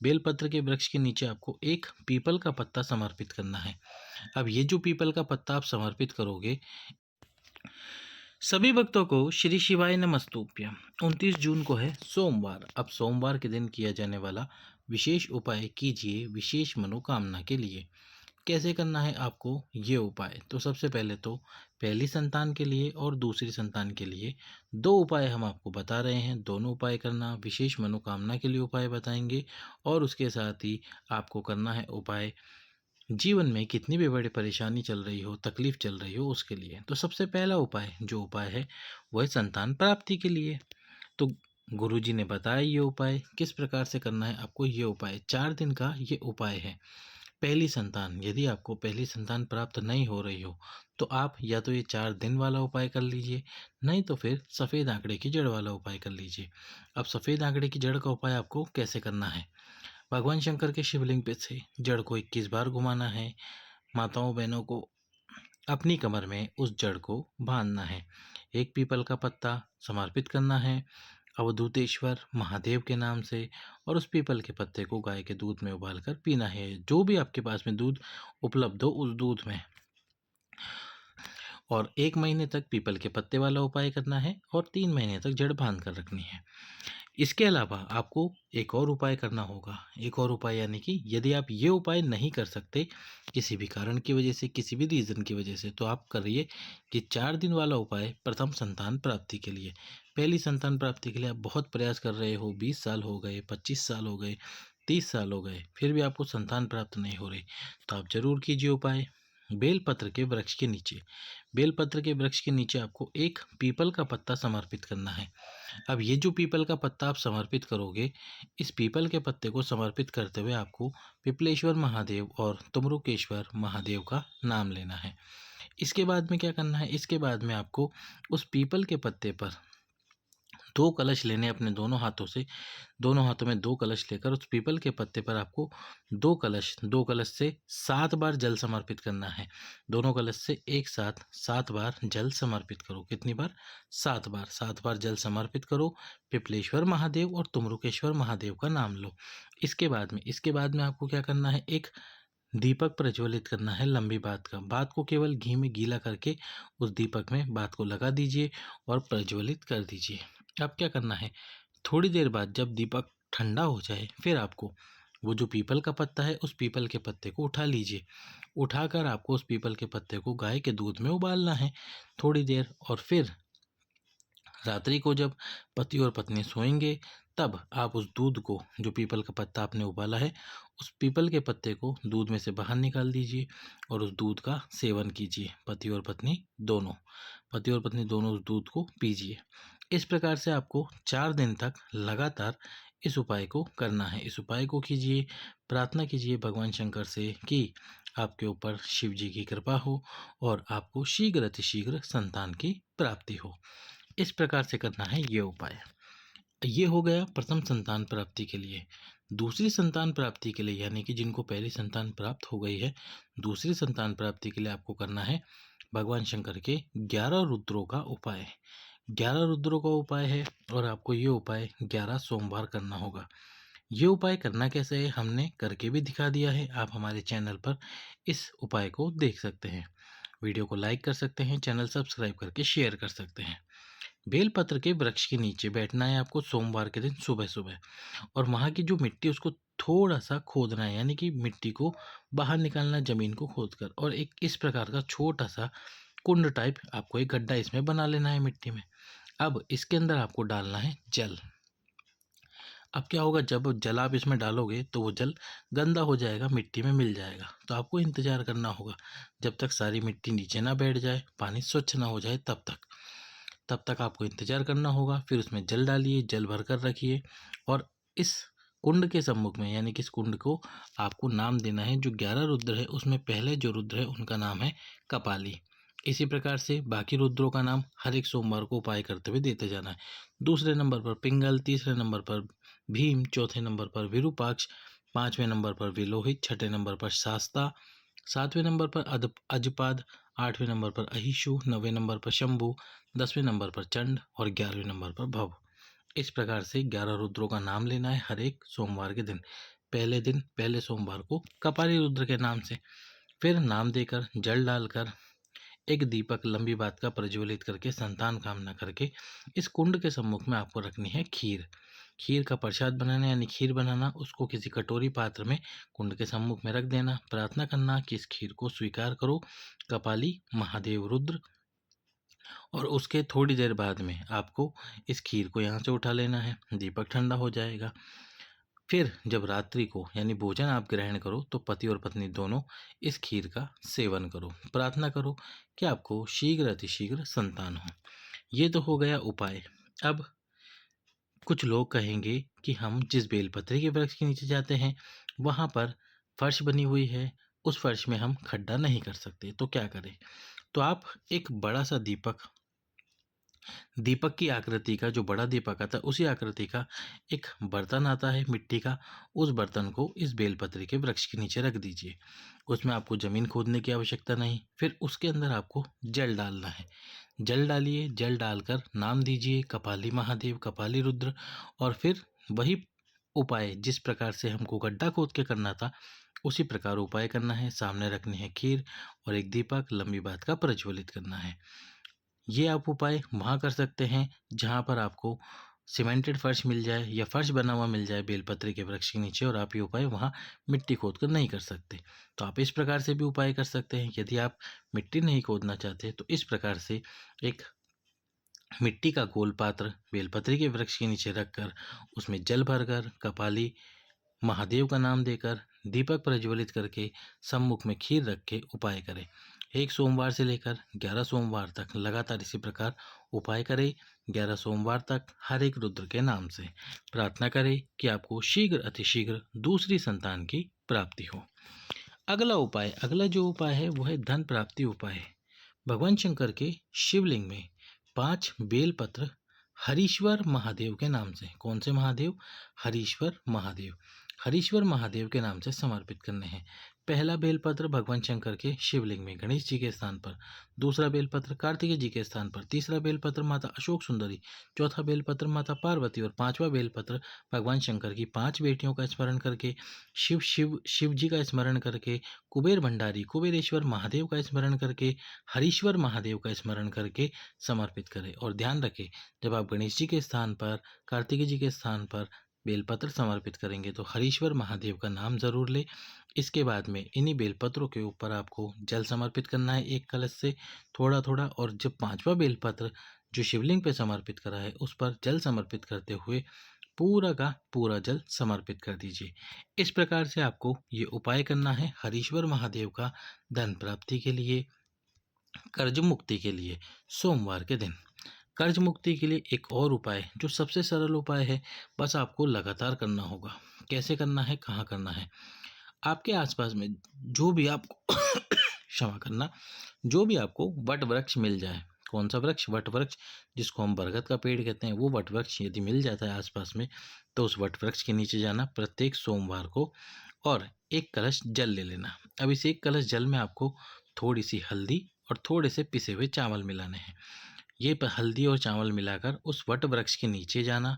बेलपत्र के वृक्ष के नीचे आपको एक पीपल का पत्ता समर्पित करना है। अब ये जो पीपल का पत्ता आप समर्पित करोगे, सभी भक्तों को श्री शिवाय नमस्तुभ्यं। 29 जून को है सोमवार। अब सोमवार के दिन किया जाने वाला विशेष उपाय कीजिए विशेष मनोकामना के लिए। कैसे करना है आपको ये उपाय? तो सबसे पहले तो पहली संतान के लिए और दूसरी संतान के लिए दो उपाय हम आपको बता रहे हैं। दोनों उपाय करना, विशेष मनोकामना के लिए उपाय बताएंगे और उसके साथ ही आपको करना है उपाय जीवन में कितनी भी बड़ी परेशानी चल रही हो, तकलीफ चल रही हो, उसके लिए। तो सबसे पहला उपाय जो उपाय है वह है संतान प्राप्ति के लिए। तो गुरुजी ने बताया ये उपाय किस प्रकार से करना है आपको। ये उपाय 4 दिन का ये उपाय है। पहली संतान, यदि आपको पहली संतान प्राप्त नहीं हो रही हो तो आप या तो ये 4 दिन वाला उपाय कर लीजिए, नहीं तो फिर सफ़ेद आंकड़े की जड़ वाला उपाय कर लीजिए। अब सफ़ेद आंकड़े की जड़ का उपाय आपको कैसे करना है? भगवान शंकर के शिवलिंग पे से जड़ को 21 बार घुमाना है। माताओं बहनों को अपनी कमर में उस जड़ को बांधना है। एक पीपल का पत्ता समर्पित करना है अवधूतेश्वर महादेव के नाम से, और उस पीपल के पत्ते को गाय के दूध में उबालकर पीना है। जो भी आपके पास में दूध उपलब्ध हो उस दूध में। और 1 महीने तक पीपल के पत्ते वाला उपाय करना है और 3 महीने तक जड़ बांध कर रखनी है। इसके अलावा आपको एक और उपाय करना होगा। एक और उपाय यानी कि यदि आप ये उपाय नहीं कर सकते किसी भी कारण की वजह से, किसी भी रीज़न की वजह से, तो आप करिए कि 4 दिन वाला उपाय प्रथम संतान प्राप्ति के लिए। पहली संतान प्राप्ति के लिए आप बहुत प्रयास कर रहे हो, 20 साल हो गए, 25 साल हो गए, 30 साल हो गए, फिर भी आपको संतान प्राप्त नहीं हो रही, तो आप जरूर कीजिए उपाय बेलपत्र के वृक्ष के नीचे। बेलपत्र के वृक्ष के नीचे आपको एक पीपल का पत्ता समर्पित करना है। अब ये जो पीपल का पत्ता आप समर्पित करोगे, इस पीपल के पत्ते को समर्पित करते हुए आपको पिपलेश्वर महादेव और तुमरुकेश्वर महादेव का नाम लेना है। इसके बाद में क्या करना है? इसके बाद में आपको उस पीपल के पत्ते पर 2 कलश लेने अपने दोनों हाथों से। दोनों हाथों में 2 कलश लेकर उस पीपल के पत्ते पर आपको 2 कलश से 7 बार जल समर्पित करना है। दोनों कलश से एक साथ 7 बार जल समर्पित करो। कितनी बार? 7 बार। 7 बार जल समर्पित करो। पिपलेश्वर महादेव और तुमरुकेश्वर महादेव का नाम लो। इसके बाद में आपको क्या करना है? एक दीपक प्रज्वलित करना है लंबी बात का। बात को केवल घी में गीला करके उस दीपक में बात को लगा दीजिए और प्रज्वलित कर दीजिए। अब क्या करना है? थोड़ी देर बाद जब दीपक ठंडा हो जाए, फिर आपको वो जो पीपल का पत्ता है उस पीपल के पत्ते को उठा लीजिए। उठाकर आपको उस पीपल के पत्ते को गाय के दूध में उबालना है थोड़ी देर, और फिर रात्रि को जब पति और पत्नी सोएंगे तब आप उस दूध को, जो पीपल का पत्ता आपने उबाला है, उस पीपल के पत्ते को दूध में से बाहर निकाल दीजिए और उस दूध का सेवन कीजिए। पति और पत्नी दोनों उस दूध को पीजिए। इस प्रकार से आपको 4 दिन तक लगातार इस उपाय को करना है। इस उपाय को कीजिए, प्रार्थना कीजिए भगवान शंकर से कि आपके ऊपर शिव जी की कृपा हो और आपको शीघ्र अतिशीघ्र संतान की प्राप्ति हो। इस प्रकार से करना है ये उपाय। ये हो गया प्रथम संतान प्राप्ति के लिए। दूसरी संतान प्राप्ति के लिए, यानी कि जिनको पहली संतान प्राप्त हो गई है, दूसरी संतान प्राप्ति के लिए आपको करना है भगवान शंकर के 11 रुद्रों का उपाय। 11 रुद्रों का उपाय है और आपको ये उपाय 11 सोमवार करना होगा। ये उपाय करना कैसे है हमने करके भी दिखा दिया है। आप हमारे चैनल पर इस उपाय को देख सकते हैं। वीडियो को लाइक कर सकते हैं, चैनल सब्सक्राइब करके शेयर कर सकते हैं। बेलपत्र के वृक्ष के नीचे बैठना है आपको सोमवार के दिन सुबह सुबह, और वहाँ की जो मिट्टी उसको थोड़ा सा खोदना है, यानी कि मिट्टी को बाहर निकालना है ज़मीन को खोदकर, और एक इस प्रकार का छोटा सा कुंड टाइप आपको एक गड्ढा इसमें बना लेना है मिट्टी में। अब इसके अंदर आपको डालना है जल। अब क्या होगा, जब जल आप इसमें डालोगे तो वो जल गंदा हो जाएगा, मिट्टी में मिल जाएगा। तो आपको इंतज़ार करना होगा जब तक सारी मिट्टी नीचे ना बैठ जाए, पानी स्वच्छ ना हो जाए, तब तक आपको इंतज़ार करना होगा। फिर उसमें जल डालिए, जल भर कर रखिए, और इस कुंड के सम्मुख में, यानी कि इस कुंड को आपको नाम देना है। जो 11 रुद्र है उसमें पहले जो रुद्र है उनका नाम है कपाली। इसी प्रकार से बाकी रुद्रों का नाम हर एक सोमवार को उपाय करते हुए देते जाना है। दूसरे नंबर पर पिंगल, तीसरे नंबर पर भीम, चौथे नंबर पर विरूपाक्ष, 5वें नंबर पर विलोहित, 6ठे नंबर पर शास्ता, 7वें नंबर पर अजपाद, 8वें नंबर पर अहिशु, 9वें नंबर पर शंभु, 10वें नंबर पर चंड और 11वें नंबर पर भव। इस प्रकार से 11 रुद्रों का नाम लेना है हर एक सोमवार के दिन। पहले दिन पहले सोमवार को कपाली रुद्र के नाम से। फिर नाम देकर जल डालकर एक दीपक लंबी बात का प्रज्वलित करके संतान कामना करके इस कुंड के सम्मुख में आपको रखनी है खीर। खीर का प्रसाद बनाना यानी खीर बनाना, उसको किसी कटोरी पात्र में कुंड के सम्मुख में रख देना। प्रार्थना करना कि इस खीर को स्वीकार करो कपाली महादेव रुद्र, और उसके थोड़ी देर बाद में आपको इस खीर को यहाँ से उठा लेना है। दीपक ठंडा हो जाएगा। फिर जब रात्रि को यानी भोजन आप ग्रहण करो तो पति और पत्नी दोनों इस खीर का सेवन करो। प्रार्थना करो कि आपको शीघ्र अतिशीघ्र संतान हो। ये तो हो गया उपाय। अब कुछ लोग कहेंगे कि हम जिस बेलपत्री के वृक्ष के नीचे जाते हैं वहाँ पर फर्श बनी हुई है, उस फर्श में हम खड्डा नहीं कर सकते, तो क्या करें? तो आप एक बड़ा सा दीपक की आकृति का, जो बड़ा दीपक आता है उसी आकृति का एक बर्तन आता है मिट्टी का, उस बर्तन को इस बेलपत्री के वृक्ष के नीचे रख दीजिए। उसमें आपको ज़मीन खोदने की आवश्यकता नहीं। फिर उसके अंदर आपको जल डालना है। जल डालिए, जल डालकर नाम दीजिए कपाली महादेव, कपाली रुद्र, और फिर वही उपाय जिस प्रकार से हमको गड्ढा खोद के करना था उसी प्रकार उपाय करना है। सामने रखनी है खीर और एक दीपक लंबी बात का प्रज्वलित करना है। ये आप उपाय वहाँ कर सकते हैं जहाँ पर आपको सीमेंटेड फर्श मिल जाए या फर्श बना हुआ मिल जाए बेलपत्री के वृक्ष के नीचे, और आप ये उपाय वहाँ मिट्टी खोद कर नहीं कर सकते। तो आप इस प्रकार से भी उपाय कर सकते हैं। यदि आप मिट्टी नहीं खोदना चाहते तो इस प्रकार से एक मिट्टी का गोल पात्र बेलपत्री के वृक्ष के नीचे रखकर उसमें जल भरकर कपाली महादेव का नाम देकर दीपक प्रज्वलित करके सम्मुख में खीर रख के उपाय करें। एक सोमवार से लेकर 11 सोमवार तक लगातार इसी प्रकार उपाय करें। 11 सोमवार तक हर एक रुद्र के नाम से प्रार्थना करें कि आपको शीघ्र अतिशीघ्र दूसरी संतान की प्राप्ति हो। अगला जो उपाय है वो है धन प्राप्ति उपाय है। भगवान शंकर के शिवलिंग में 5 बेलपत्र हरीश्वर महादेव के नाम से, कौन से महादेव? हरीश्वर महादेव, हरीश्वर महादेव के नाम से समर्पित करने हैं। पहला बेलपत्र भगवान शंकर के शिवलिंग में गणेश जी के स्थान पर, दूसरा बेलपत्र कार्तिकेय जी के स्थान पर, तीसरा बेलपत्र माता अशोक सुंदरी, चौथा बेलपत्र माता पार्वती और पांचवा बेलपत्र भगवान शंकर की 5 बेटियों का स्मरण करके, शिव जी का स्मरण करके, कुबेर भंडारी कुबेरेश्वर महादेव का स्मरण करके, हरीश्वर महादेव का स्मरण करके समर्पित करें। और ध्यान रखें, जब आप गणेश जी के स्थान पर, कार्तिकेय जी के स्थान पर बेलपत्र समर्पित करेंगे तो हरीश्वर महादेव का नाम जरूर ले। इसके बाद में इन्हीं बेलपत्रों के ऊपर आपको जल समर्पित करना है एक कलश से थोड़ा थोड़ा, और जब 5वां बेलपत्र जो शिवलिंग पे समर्पित करा है उस पर जल समर्पित करते हुए पूरा का पूरा जल समर्पित कर दीजिए। इस प्रकार से आपको ये उपाय करना है हरीश्वर महादेव का धन प्राप्ति के लिए, कर्ज मुक्ति के लिए सोमवार के दिन। कर्ज मुक्ति के लिए एक और उपाय जो सबसे सरल उपाय है, बस आपको लगातार करना होगा। कैसे करना है, कहाँ करना है? आपके आसपास में जो भी आपको क्षमा करना, जो भी आपको वट वृक्ष मिल जाए, कौन सा वृक्ष? वट वृक्ष, जिसको हम बरगद का पेड़ कहते हैं, वो वट वृक्ष यदि मिल जाता है आसपास में तो उस वट वृक्ष के नीचे जाना प्रत्येक सोमवार को और एक कलश जल ले लेना। अब इस एक कलश जल में आपको थोड़ी सी हल्दी और थोड़े से पिसे हुए चावल मिलाने हैं। ये हल्दी और चावल मिलाकर उस वट वृक्ष के नीचे जाना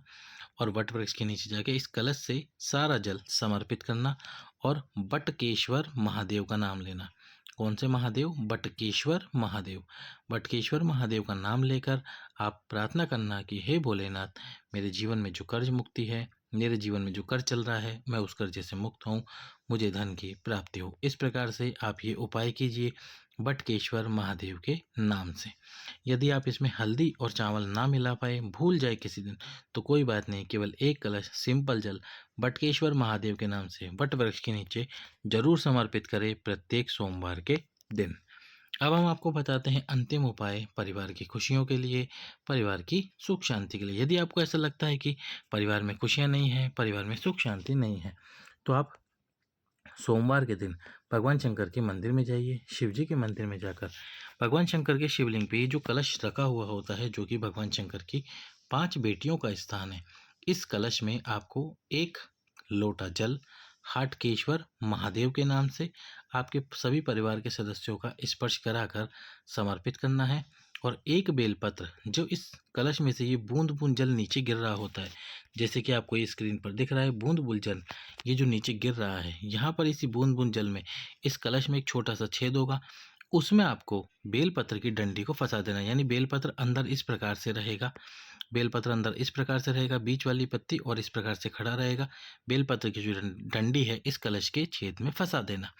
और वट वृक्ष के नीचे जाके इस कलश से सारा जल समर्पित करना और बटकेश्वर महादेव का नाम लेना। कौन से महादेव? बटकेश्वर महादेव। बटकेश्वर महादेव का नाम लेकर आप प्रार्थना करना कि हे भोलेनाथ, मेरे जीवन में जो कर्ज मुक्ति है, मेरे जीवन में जो कर्ज चल रहा है, मैं उस कर्जे से मुक्त हूँ, मुझे धन की प्राप्ति हो। इस प्रकार से आप ये उपाय कीजिए बटकेश्वर महादेव के नाम से। यदि आप इसमें हल्दी और चावल ना मिला पाए, भूल जाए किसी दिन, तो कोई बात नहीं, केवल एक कलश सिंपल जल बटकेश्वर महादेव के नाम से वट वृक्ष के नीचे जरूर समर्पित करें प्रत्येक सोमवार के दिन। अब हम आपको बताते हैं अंतिम उपाय परिवार की खुशियों के लिए, परिवार की सुख शांति के लिए। यदि आपको ऐसा लगता है कि परिवार में खुशियां नहीं है, परिवार में सुख शांति नहीं है, तो आप सोमवार के दिन भगवान शंकर के मंदिर में जाइए। शिव जी के मंदिर में जाकर भगवान शंकर के शिवलिंग पे जो कलश रखा हुआ होता है, जो कि भगवान शंकर की 5 बेटियों का स्थान है, इस कलश में आपको एक लोटा जल हाटकेश्वर महादेव के नाम से आपके सभी परिवार के सदस्यों का स्पर्श कराकर समर्पित करना है और एक बेलपत्र जो इस कलश में से ये बूंद-बूंद जल नीचे गिर रहा होता है, जैसे कि आपको ये स्क्रीन पर दिख रहा है बूंद-बूंद जल, ये जो नीचे गिर रहा है, यहाँ पर इसी बूंद-बूंद जल में इस कलश में एक छोटा-सा छेद होगा, उसमें आपको बेलपत्र की डंडी को फँसा देना है। यानी बेलपत्र अंदर इस प्रकार से रहेगा, बेलपत्र अंदर इस प्रकार से रहेगा, बीच वाली पत्ती और इस प्रकार से खड़ा रहेगा। बेलपत्र की जो डंडी है इस कलश के छेद में फँसा देना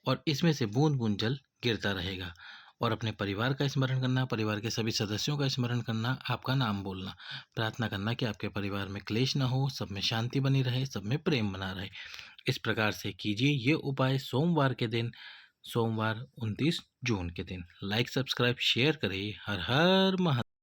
और इसमें से बूंद-बूंद जल गिरता रहेगा और अपने परिवार का स्मरण करना, परिवार के सभी सदस्यों का स्मरण करना, आपका नाम बोलना, प्रार्थना करना कि आपके परिवार में क्लेश ना हो, सब में शांति बनी रहे, सब में प्रेम बना रहे। इस प्रकार से कीजिए ये उपाय सोमवार के दिन, सोमवार 29 जून के दिन। लाइक, सब्सक्राइब, शेयर करें। हर हर महा